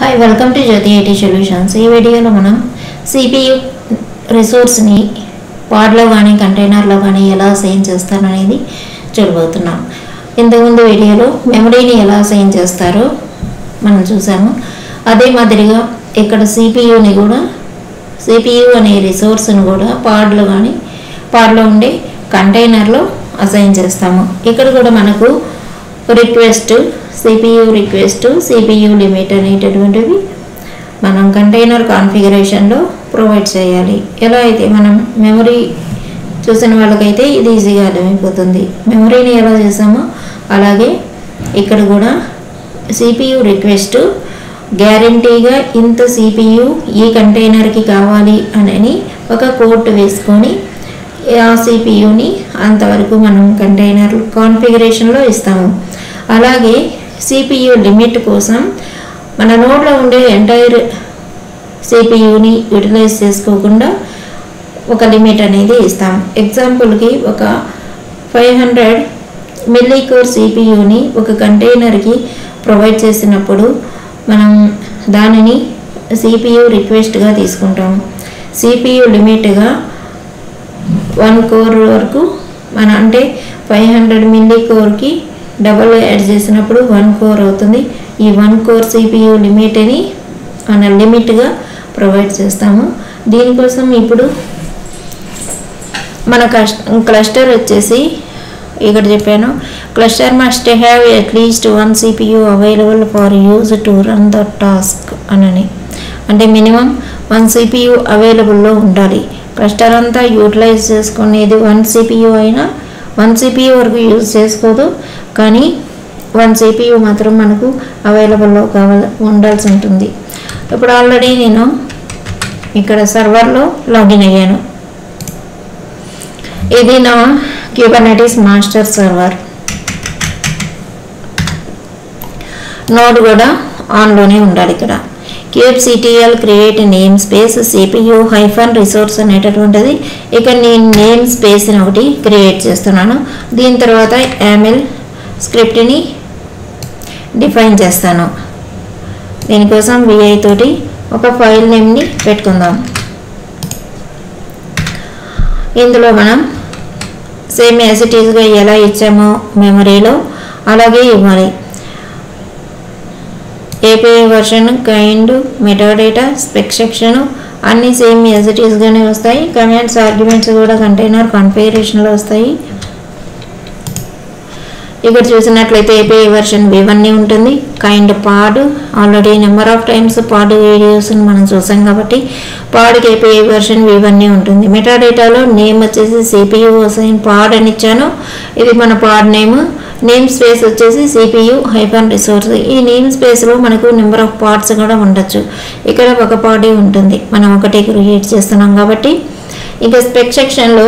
Hi welcome to Jyothi IT solutions. ఈ వీడియోలో మనం CPU రిసోర్స్ని పాడ్లో కానీ కంటైనర్లో కానీ ఎలా అసైన్ చేస్తారనేది చూడబోతున్నాం. ఇంతకుముందు వీడియోలో మెమరీని ఎలా అసైన్ చేస్తారో మనం చూసాము. అదే మాదిరిగా ఇక్కడ CPU అనే రిసోర్స్ని కూడా పాడ్లో కానీ పాడ్లో ఉండే కంటైనర్లో అసైన్ చేస్తాము. ఇక్కడ కూడా మనకు request CPU request CPU limit అనేటటువంటివి మనం కంటైనర్ కాన్ఫిగరేషన్లో ప్రొవైడ్ చేయాలి. ఎలా అయితే మనం మెమరీ చూసిన వాళ్ళకైతే ఇది ఈజీగా అర్థమైపోతుంది. మెమరీని ఎలా చేసామో అలాగే ఇక్కడ కూడా CPU రిక్వెస్ట్ గ్యారంటీగా ఇంత CPU ఈ కంటైనర్కి కావాలి అని ఒక కోడ్ వేసుకొని ఆ CPUని అంతవరకు మనం కంటైనర్ కాన్ఫిగరేషన్లో ఇస్తాము. అలాగే CPU లిమిట్ కోసం మన నోడ్లో ఉండే ఎంటైర్ CPUని యూటిలైజ్ చేసుకోకుండా ఒక లిమిట్ అనేది ఇస్తాం. ఎగ్జాంపుల్కి ఒక 500 మిల్లీ కోర్ CPUని ఒక కంటైనర్కి ప్రొవైడ్ చేసినప్పుడు మనం దానిని CPU రిక్వెస్ట్గా తీసుకుంటాం. CPU లిమిట్గా 1 కోర్ వరకు మన అంటే 500 మిల్లీ కోర్కి డబల్ యాడ్ చేసినప్పుడు 1 కోర్ అవుతుంది. ఈ 1 కోర్ CPU లిమిట్ని మన లిమిట్గా ప్రొవైడ్ చేస్తాము. దీనికోసం ఇప్పుడు మన క్లస్టర్ వచ్చేసి ఇక్కడ చెప్పాను, cluster must have at least 1 CPU available for use to run the task అని. అంటే మినిమం 1 CPU అవైలబుల్లో ఉండాలి. క్లస్టర్ అంతా యూటిలైజ్ చేసుకునేది 1 CPU అయినా 1 CPU వరకు యూజ్ చేసుకోదు, కానీ 1 CPU మాత్రం మనకు అవైలబుల్లో ఉండాల్సి ఉంటుంది. ఇప్పుడు ఆల్రెడీ నేను ఇక్కడ సర్వర్లో లాగిన్ అయ్యాను. ఇది నా క్యూబర్నెటిస్ మాస్టర్ సర్వర్. నోడ్ కూడా ఆన్లోనే ఉండాలి. ఇక్కడ kubectl create name space CPU -resource అనేటటువంటిది ఇక్కడ నేను నేమ్ స్పేస్ని ఒకటి క్రియేట్ చేస్తున్నాను. దీని తర్వాత YAML స్క్రిప్ట్ని డిఫైన్ చేస్తాను. దీనికోసం VI తోటి ఒక ఫైల్ నేమ్ని పెట్టుకుందాం. ఇందులో మనం సేమ్ యాజ్ ఇట్ ఈజ్గా ఎలా ఇచ్చామో మెమరీలో అలాగే ఇవ్వాలి. API version, kind, metadata, spec section అన్నీ సేమ్ యాజ్ ఇట్ ఈస్గానే వస్తాయి. కమాండ్స్, ఆర్గ్యుమెంట్స్ కూడా కంటైనర్ కాన్ఫిగరేషన్లో వస్తాయి. ఇక్కడ చూసినట్లయితే API వర్షన్ V1 ఉంటుంది. Kind pod, already number of times pod వీడియోస్ని మనం చూసాం కాబట్టి పాడ్కి API వర్షన్ V1 ఉంటుంది. మెటాడేటాలో నేమ్ వచ్చేసి CPU అసైన్ పాడ్ అని ఇచ్చాను. ఇది మన పాడ్ నేమ్ స్పేస్ వచ్చేసి CPU -రిసోర్స్. ఈ నేమ్ స్పేస్లో మనకు నెంబర్ ఆఫ్ పార్ట్స్ కూడా ఉండొచ్చు. ఇక్కడ ఒక పాడే ఉంటుంది, మనం ఒకటే క్రియేట్ చేస్తున్నాం కాబట్టి. ఇక స్పెక్ సెక్షన్లో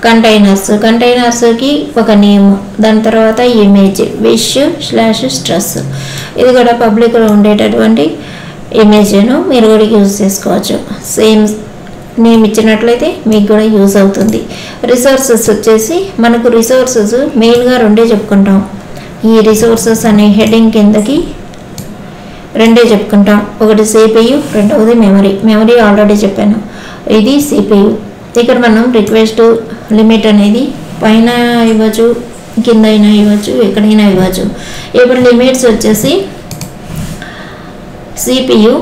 కంటైనర్స్కి ఒక నేమ్, దాని తర్వాత ఇమేజ్ wish/stress. ఇది కూడా పబ్లిక్లో ఉండేటటువంటి ఇమేజ్ను మీరు కూడా యూజ్ చేసుకోవచ్చు. సేమ్ నేమ్ ఇచ్చినట్లయితే మీకు కూడా యూజ్ అవుతుంది. రిసోర్సెస్ వచ్చేసి మనకు రిసోర్సెస్ మెయిన్గా 2 చెప్పుకుంటాం. ఈ రిసోర్సెస్ అనే హెడ్డింగ్ కిందకి 2 చెప్పుకుంటాం. ఒకటి CPU, రెండవది మెమరీ ఆల్రెడీ చెప్పాను. ఇది CPU. ఇక్కడ మనం రిక్వెస్ట్ లిమిట్ అనేది పైన ఇవ్వచ్చు, కింద అయినా ఇవ్వచ్చు, ఎక్కడైనా ఇవ్వచ్చు. ఇప్పుడు లిమిట్స్ వచ్చేసి CPU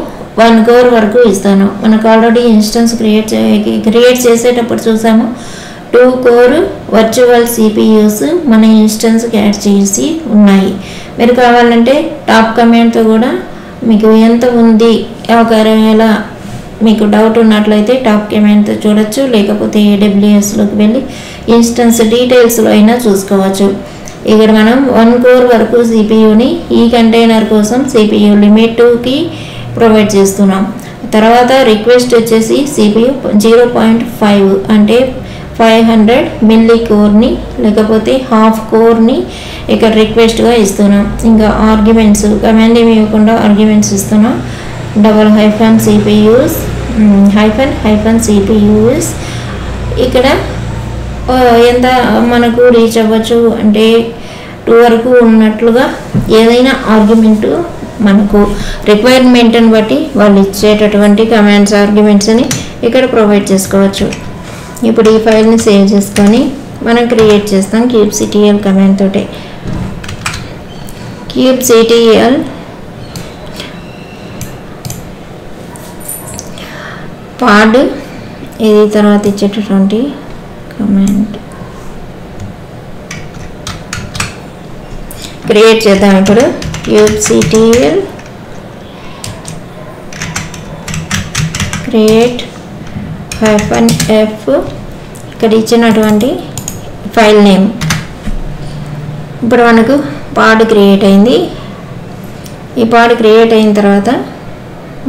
1 కోర్ వరకు ఇస్తాను. మనకు ఆల్రెడీ ఇన్స్టెన్స్ క్రియేట్ చేసేటప్పుడు చూసాము 2 కోర్ వర్చువల్ CPUs మన ఇన్స్టెన్స్కి యాడ్ చేసి ఉన్నాయి. మీరు కావాలంటే టాప్ కమాండ్తో కూడా మీకు ఎంత ఉంది ఒకవేళ మీకు డౌట్ ఉన్నట్లయితే టాప్ కమాండ్తో చూడొచ్చు, లేకపోతే AWSలోకి వెళ్ళి ఇన్స్టెన్స్ డీటెయిల్స్లో అయినా చూసుకోవచ్చు. ఇక్కడ మనం 1 కోర్ వరకు CPUని ఈ కంటైనర్ కోసం CPU లిమిట్కి ప్రొవైడ్ చేస్తున్నాం. తర్వాత రిక్వెస్ట్ వచ్చేసి CPU 0.5 అంటే 500 మిల్లీ కోర్ని లేకపోతే హాఫ్ కోర్ని ఇక్కడ రిక్వెస్ట్గా ఇస్తున్నాం. ఇంకా ఆర్గ్యుమెంట్స్ కమాండ్ ఏమి ఇవ్వకుండా ఆర్గ్యుమెంట్స్ ఇస్తున్నాం. $CPUs -CPUs ఇక్కడ ఎంత మనకు రీచ్ అవ్వచ్చు అంటే 2 వరకు ఉన్నట్లుగా ఏదైనా ఆర్గ్యుమెంట్ మనకు రిక్వైర్మెంట్ని బట్టి వాళ్ళు ఇచ్చేటటువంటి కమాండ్స్ ఆర్గ్యుమెంట్స్ని ఇక్కడ ప్రొవైడ్ చేసుకోవచ్చు. ఇప్పుడు ఈ ఫైల్ని సేవ్ చేసుకొని మనం క్రియేట్ చేస్తాం kubectl కమాండ్ తోటి. kubectl పాడ్ ఇది తర్వాత ఇచ్చేటటువంటి కమాండ్ క్రియేట్ చేద్దాం. ఇప్పుడు kubectl create -f ఇక్కడ ఇచ్చినటువంటి ఫైల్ నేమ్. ఇప్పుడు మనకు పాడ్ క్రియేట్ అయింది. ఈ పాడ్ క్రియేట్ అయిన తర్వాత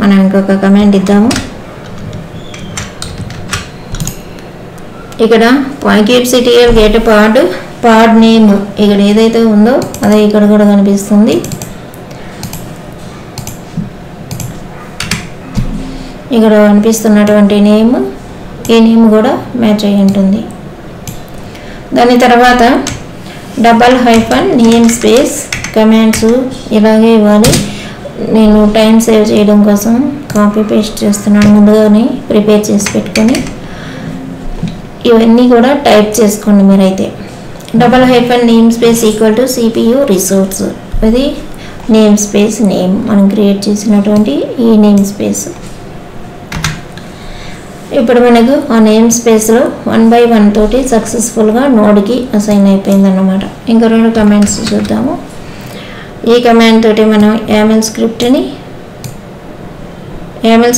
మనం ఇంకొక కమాండ్ ఇద్దాము. ఇక్కడ kubectl get పాడ్ నేమ్ ఇక్కడ ఏదైతే ఉందో అదే ఇక్కడ కూడా కనిపిస్తుంది. ఇక్కడ కనిపిస్తున్నటువంటి నేమ్ ఈ నేమ్ కూడా మ్యాచ్ అయి ఉంటుంది. దాని తర్వాత $నేమ్ స్పేస్ కమాండ్స్ ఇలాగే ఇవ్వాలి. నేను టైం సేవ్ చేయడం కోసం కాపీ పేస్ట్ చేస్తున్నాను. ముందుగానే ప్రిపేర్ చేసి పెట్టుకొని ఇవన్నీ కూడా టైప్ చేసుకోండి మీరైతే. $Name space equal to CPU resource ఇది నేమ్ స్పేస్ నేమ్ మనం క్రియేట్ చేసినటువంటి ఈ నేమ్ స్పేస్. ఇప్పుడు మనకు ఆ నేమ్ స్పేస్లో 1 by 1 తోటి సక్సెస్ఫుల్గా నోడ్కి అసైన్ అయిపోయింది అన్నమాట. ఇంకా 2 కమాండ్స్ చూద్దాము. ఈ కమాండ్ తోటి మనం YAML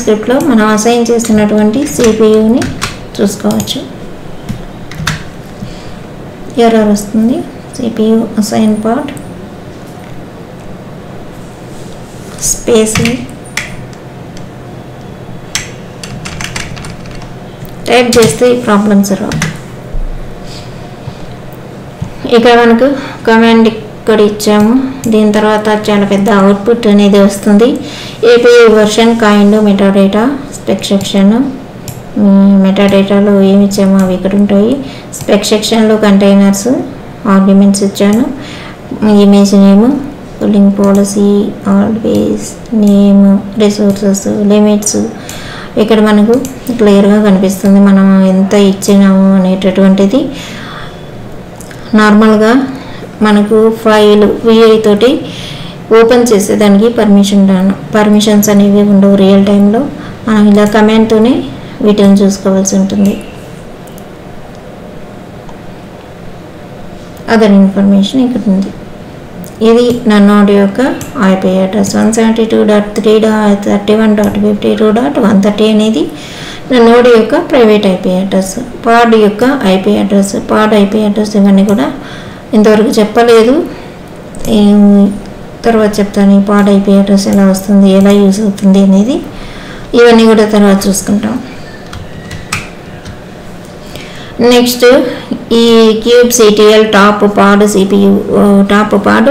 స్క్రిప్ట్లో మనం అసైన్ చేసినటువంటి CPUని చూసుకోవచ్చు. ఎర్రర్ వస్తుంది. CPU assign part space type చేస్తే ఈ ప్రాబ్లమ్స్ రావు. ఇక్కడ మనకు కమాండ్ ఇక్కడ ఇచ్చాము. దీని తర్వాత చాలా పెద్ద అవుట్పుట్ అనేది వస్తుంది. API version kind metadata spec section. మెటాడేటాలో ఏమి ఇచ్చామో అవి ఇక్కడ ఉంటాయి. స్పెక్ సెక్షన్లో కంటైనర్స్ ఆర్గ్యుమెంట్స్ ఇచ్చాను. Image name pulling policy always name resources limits ఇక్కడ మనకు క్లియర్గా కనిపిస్తుంది మనం ఎంత ఇచ్చినాము అనేటటువంటిది. నార్మల్గా మనకు ఫైల్ VI తోటి ఓపెన్ చేసేదానికి పర్మిషన్స్ అనేవి ఉండవు. రియల్ టైంలో మనం ఇలా కమాండ్తోనే వీటిని చూసుకోవాల్సి ఉంటుంది. అదర్ ఇన్ఫర్మేషన్ ఇక్కడ ఉంది. ఇది నా నోడ్ యొక్క IP అడ్రస్ 172.3.31.52.130 అనేది నా నోడ్ యొక్క ప్రైవేట్ IP అడ్రస్. పాడ్ యొక్క IP అడ్రస్ పాడ్ IP అడ్రస్ ఇవన్నీ కూడా ఇంతవరకు చెప్పలేదు. తర్వాత చెప్తాను ఈ పాడ్ IP అడ్రస్ ఎలా వస్తుంది ఎలా యూజ్ అవుతుంది అనేది. ఇవన్నీ కూడా తర్వాత చూసుకుంటాం. నెక్స్ట్ ఈ kubectl టాప్ పాడ్ CPU టాప్ పాడ్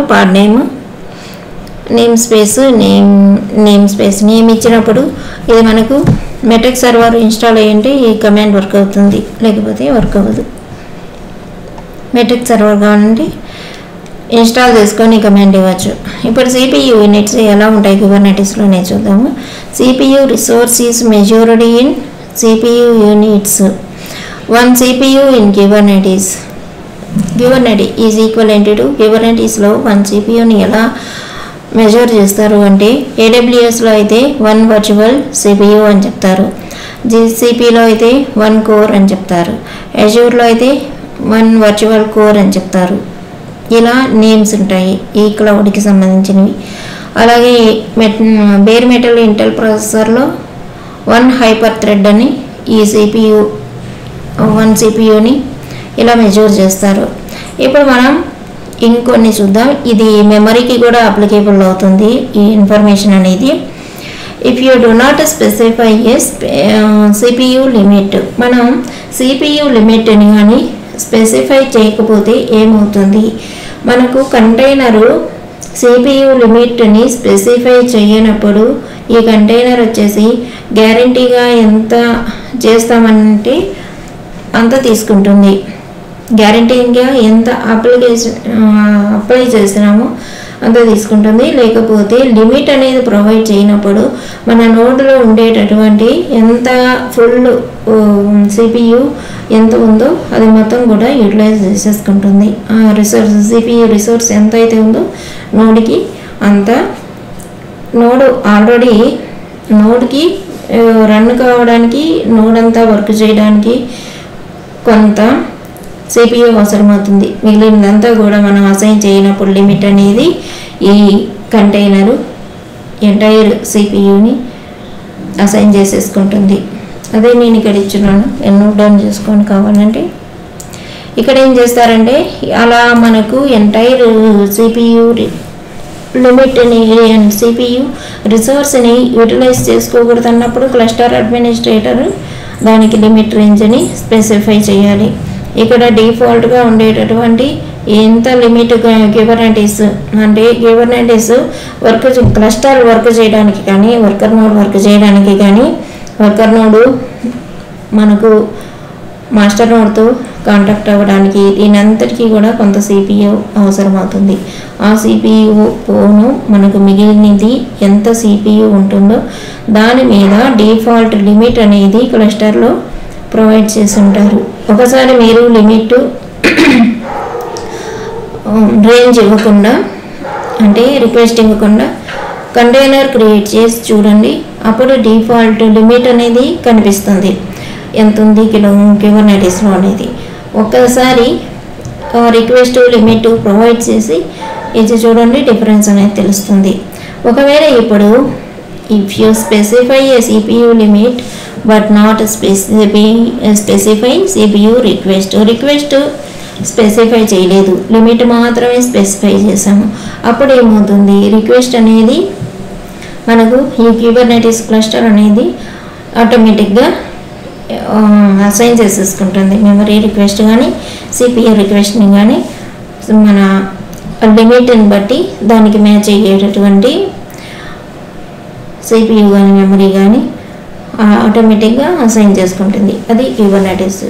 నేమ్ స్పేస్ నేమ్ ఇచ్చినప్పుడు ఇది మనకు మెటెక్ సర్వర్ ఇన్స్టాల్ అయ్యింటే ఈ కమాండ్ వర్క్ అవుతుంది, లేకపోతే వర్క్ అవ్వదు. మెటెక్ సర్వర్ కావాలంటే ఇన్స్టాల్ చేసుకొని కమాండ్ ఇవ్వచ్చు. ఇప్పుడు CPU యూనిట్స్ ఎలా ఉంటాయి కుబర్నెటిస్లోనే చూద్దాము. CPU resource is measured in CPU units. 1 CPU in Kubernetes is equivalent to Kubernetesలో 1 CPUని ఎలా మెజర్ చేస్తారు అంటే AWSలో అయితే 1 వర్చువల్ CPU అని చెప్తారు. GCPలో అయితే 1 కోర్ అని చెప్తారు. Azureలో అయితే 1 వర్చువల్ కోర్ అని చెప్తారు. ఇలా నేమ్స్ ఉంటాయి ఈ క్లౌడ్కి సంబంధించినవి. అలాగే బేర్ మెటల్ ఇంటెల్ ప్రాసెసర్లో 1 హైపర్ థ్రెడ్ అని ఈ CPU 1 CPUని ఇలా మెజర్ చేస్తారు. ఇప్పుడు మనం ఇంకొన్ని చూద్దాం. ఇది మెమరీకి కూడా అప్లికేబుల్ అవుతుంది ఈ ఇన్ఫర్మేషన్ అనేది. If you do not specify CPU limit, మనం CPU లిమిట్ని కానీ స్పెసిఫై చేయకపోతే ఏమవుతుంది, మనకు కంటైనరు CPU లిమిట్ని స్పెసిఫై చేయనప్పుడు ఈ కంటైనర్ వచ్చేసి గ్యారంటీగా ఎంత చేస్తామంటే అంత తీసుకుంటుంది. గ్యారంటీగా ఎంత అప్లై చేసినామో అంత తీసుకుంటుంది. లేకపోతే లిమిట్ అనేది ప్రొవైడ్ చేయనప్పుడు మన నోడ్లో ఉండేటటువంటి ఎంత ఫుల్ సిపియు ఎంత ఉందో అది మొత్తం కూడా యూటిలైజ్ చేసేసుకుంటుంది. ఆ రిసోర్స్ సిపియు రిసోర్స్ ఎంత అయితే ఉందో నోడ్కి అంత నోడ్ ఆల్రెడీ నోడ్కి రన్ కావడానికి నోడ్ అంతా వర్క్ చేయడానికి కొంత సిపియు అవసరమవుతుంది. మిగిలినంతా కూడా మనం అసైన్ చేయనప్పుడు లిమిట్ అనేది ఈ కంటైనరు ఎంటైర్ సిపియుని అసైన్ చేసేసుకుంటుంది. అదే నేను ఇక్కడ ఇచ్చున్నాను, నోట్ డౌన్ చేసుకొని కావాలంటే. ఇక్కడ ఏం చేస్తారంటే అలా మనకు ఎంటైర్ సిపియు లిమిట్ని అండ్ సిపియు రిసోర్స్ని యూటిలైజ్ చేసుకోకూడదు అన్నప్పుడు క్లస్టర్ అడ్మినిస్ట్రేటర్ దానికి లిమిట్ రేంజ్ని స్పెసిఫై చేయాలి. ఇక్కడ డిఫాల్ట్గా ఉండేటటువంటి ఎంత లిమిట్ గివర్నెంటీస్ అంటే గివర్నెంటీస్ క్లస్టర్ వర్క్ చేయడానికి కానీ వర్కర్ నోడ్ వర్క్ చేయడానికి కానీ వర్కర్ నోడు మనకు మాస్టర్ నోడ్తో కాంటాక్ట్ అవ్వడానికి దీనంతటికీ కూడా కొంత సిపియు అవసరమవుతుంది. ఆ సిపియును మనకు మిగిలినది ఎంత సిపియు ఉంటుందో దాని మీద డిఫాల్ట్ లిమిట్ అనేది క్లస్టర్లో ప్రొవైడ్ చేసి ఉంటారు. ఒకసారి మీరు లిమిట్ రేంజ్ ఇవ్వకుండా అంటే రిక్వెస్ట్ ఇవ్వకుండా కంటైనర్ క్రియేట్ చేసి చూడండి. అప్పుడు డిఫాల్ట్ లిమిట్ అనేది కనిపిస్తుంది, ఎంత ఉంది గివర్నెటీస్లో అనేది. ఒక్కసారి రిక్వెస్ట్ లిమిట్ ప్రొవైడ్ చేసి ఇది చూడండి, డిఫరెన్స్ అనేది తెలుస్తుంది. ఒకవేళ ఇప్పుడు if you specify A CPU limit but not specify CPU request specify చేయలేదు, లిమిట్ మాత్రమే స్పెసిఫై చేసాము. అప్పుడు ఏమవుతుంది, రిక్వెస్ట్ అనేది మనకు ఈ క్యూబర్నెటిస్ క్లస్టర్ అనేది ఆటోమేటిక్గా అసైన్ చేసేసుకుంటుంది. మెమరీ రిక్వెస్ట్ కానీ సిపియు రిక్వెస్ట్ని కానీ మన లిమిట్ని బట్టి దానికి మ్యాచ్ అయ్యేటటువంటి సిపియు కానీ మెమరీ కానీ ఆటోమేటిక్గా అసైన్ చేసుకుంటుంది. అది క్యూబర్నెటిస్.